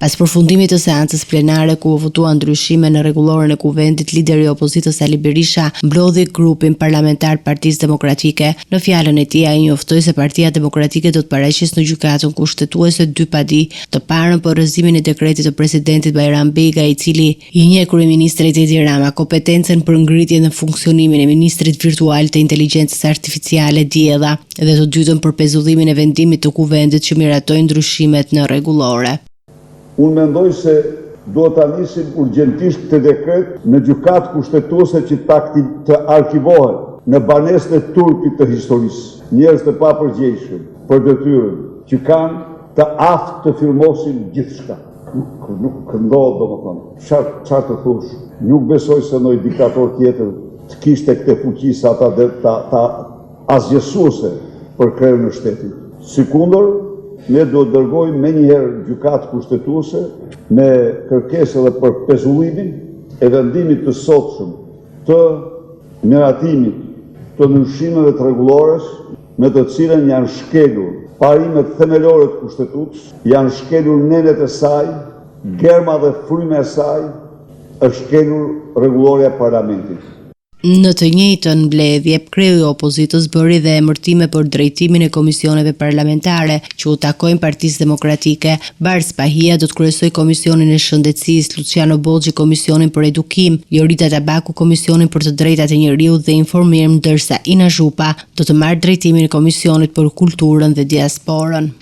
Pas përfundimit të seancës plenare ku u votua ndryshime në rregulloren e kuvendit, lideri i opozitës Ali Berisha mblodhi grupin parlamentar të Partisë Demokratike. Në fjalën e tij ai njoftoi se Partia Demokratike do të paraqisë në gjykatën kushtetuese dy padi, të parën për rrëzimin e dekretit të presidentit Bajram Bega, i cili i njeh kryeministrit Edi Rama kompetencën për ngritjen dhe funksionimin e ministrit virtual të inteligjencës artificiale Diella, dhe të dytën për pezullimin e vendimit të kuvendit që miratojnë ndryshimet në rregullore. Unë mendoj se duhet ta nisim urgjentisht këtë dekret në gjykatë kushtetuese që të arkivohet në banesën e turpit të historisë. Njerëz të papërgjegjshëm për detyrën që kanë të aftë të firmosin gjithçka. Nuk ndodh, domethënë. Çfarë të thosh? Nuk besoj se ndonjë diktator tjetër të kishte këtë fuqi sa ta asgjësuese për krerjen e shtetit. Sikundër, ne do të dërgojmë menjëherë gjykatë kushtetuese me kërkesë edhe për pezullimin e vendimit të sotshëm të miratimit të ndryshimeve të rregullores, me të cilën janë shkelur parimet themelore të kushtetutës, janë shkelur nenet e saj, germa dhe fryma e saj, është shkelur rregulloria e parlamentit. Në të njëjtën mbledhje, kreu i opozitës bëri dhe emërtime për drejtimin e komisioneve parlamentare që u takojnë Partisë Demokratike. Bars Pahia do të kryesojë Komisionin e Shëndetësisë, Luciano Boxhi Komisionin për Edukim, Jorita Tabaku Komisionin për të Drejtat e Njeriut dhe Informim, ndërsa Ina Zhupa do të marrë drejtimin e Komisionit për Kulturën dhe Diasporën.